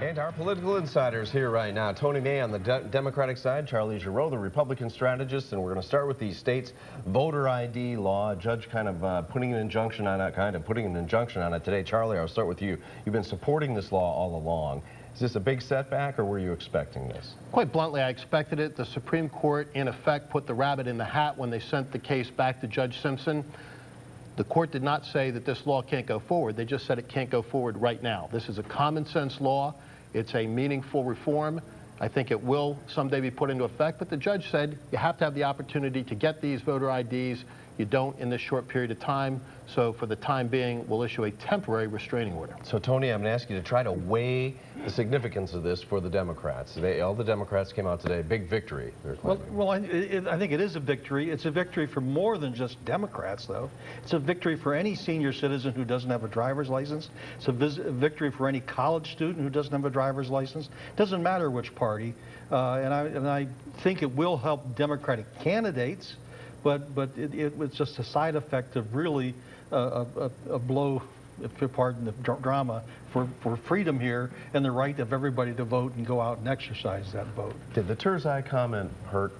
And our political insiders here right now. Tony May on the Democratic side, Charlie Giroux, the Republican strategist, and we're going to start with the state's voter ID law. A judge kind of putting an injunction on it today. Charlie, I'll start with you. You've been supporting this law all along. Is this a big setback, or were you expecting this? Quite bluntly, I expected it. The Supreme Court, in effect, put the rabbit in the hat when they sent the case back to Judge Simpson. The court did not say that this law can't go forward. They just said it can't go forward right now. This is a common sense law. It's a meaningful reform. I think it will someday be put into effect, but the judge said you have to have the opportunity to get these voter IDs. You don't in this short period of time, so for the time being, we'll issue a temporary restraining order. So, Tony, I'm going to ask you to try to weigh the significance of this for the Democrats. All the Democrats came out today, big victory. Well, I think it is a victory. It's a victory for more than just Democrats, though. It's a victory for any senior citizen who doesn't have a driver's license. It's a victory for any college student who doesn't have a driver's license. It doesn't matter which party. And I think it will help Democratic candidates. But it was just a side effect of really a blow, if you pardon the drama, for freedom here and the right of everybody to vote and go out and exercise that vote. Did the Turzai comment hurt?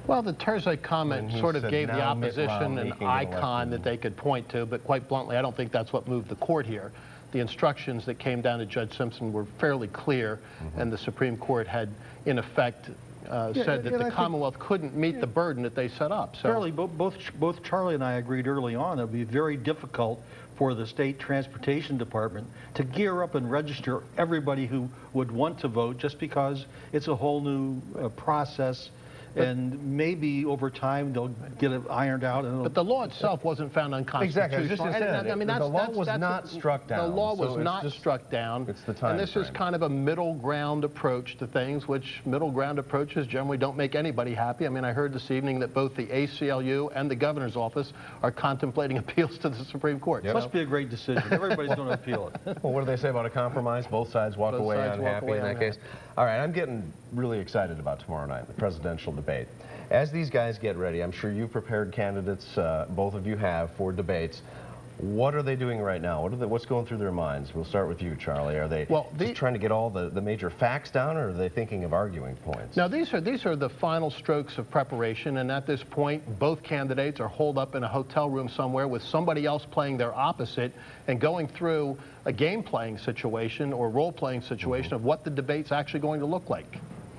Well, the Turzai comment sort of gave the opposition an icon that they could point to, but quite bluntly, I don't think that's what moved the court here. The instructions that came down to Judge Simpson were fairly clear, and the Supreme Court had, in effect, said that the Commonwealth couldn't meet the burden that they set up. So, Charlie, both Charlie and I agreed early on it would be very difficult for the state transportation department to gear up and register everybody who would want to vote, just because it's a whole new process. And maybe over time they'll get it ironed out. But the law itself wasn't found unconstitutional. Exactly. The law was not struck down. The law was not struck down. It's the time. And this is kind of a middle ground approach to things, which middle ground approaches generally don't make anybody happy. I mean, I heard this evening that both the ACLU and the governor's office are contemplating appeals to the Supreme Court. It must be a great decision. Everybody's going to appeal it. Well, what do they say about a compromise? Both sides walk away unhappy in that case. All right, I'm getting really excited about tomorrow night, the presidential debate. As these guys get ready, I'm sure you've prepared candidates, both of you have, for debates. What are they doing right now? What's going through their minds? We'll start with you, Charlie. Are they just trying to get all the major facts down, or are they thinking of arguing points? Now, these are the final strokes of preparation, and at this point, both candidates are holed up in a hotel room somewhere with somebody else playing their opposite and going through a game-playing situation or role-playing situation of what the debate's actually going to look like.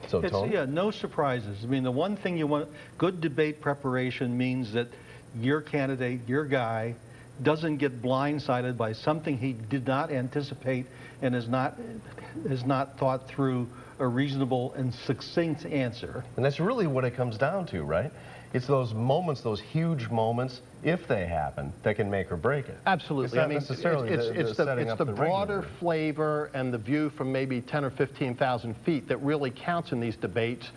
So, yeah, no surprises. I mean, the one thing you want, good debate preparation means that your candidate, your guy, doesn't get blindsided by something he did not anticipate and has not thought through a reasonable and succinct answer. And that's really what it comes down to, right? It's those moments, those huge moments, if they happen, that can make or break it. Absolutely. I mean, it's the broader flavor and the view from maybe 10 or 15,000 feet that really counts in these debates.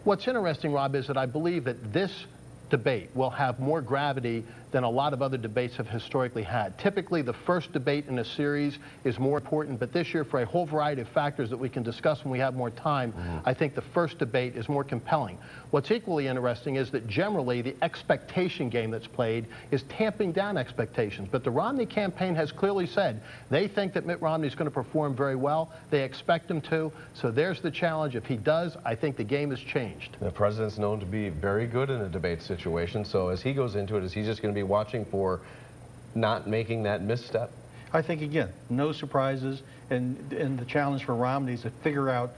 What's interesting, Rob, is that I believe that this debate will have more gravity than a lot of other debates have historically had. Typically, the first debate in a series is more important, but this year, for a whole variety of factors that we can discuss when we have more time, I think the first debate is more compelling. What's equally interesting is that generally the expectation game that's played is tamping down expectations, but the Romney campaign has clearly said they think that Mitt Romney is going to perform very well. They expect him to, so there's the challenge. If he does, I think the game has changed. The president's known to be very good in a debate situation, so as he goes into it, is he just going to be watching for not making that misstep? I think, again, no surprises, and the challenge for Romney is to figure out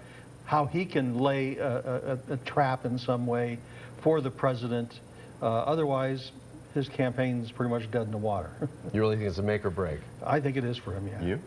how he can lay a trap in some way for the president. Otherwise, his campaign is pretty much dead in the water. You really think it's a make or break? I think it is for him, yeah. You?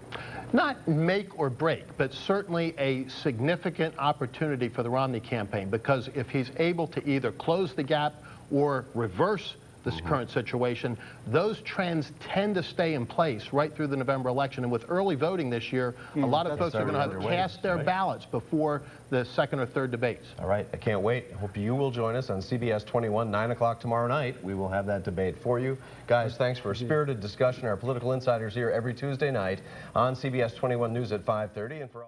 Not make or break, but certainly a significant opportunity for the Romney campaign, because if he's able to either close the gap or reverse this current situation, those trends tend to stay in place right through the November election. And with early voting this year, a lot of folks are going to have cast their ballots before the second or third debates. All right, I can't wait. Hope you will join us on CBS 21, 9 o'clock tomorrow night. We will have that debate for you. Guys, thanks for a spirited discussion. Our political insiders here every Tuesday night on CBS 21 News at 5:30. And for all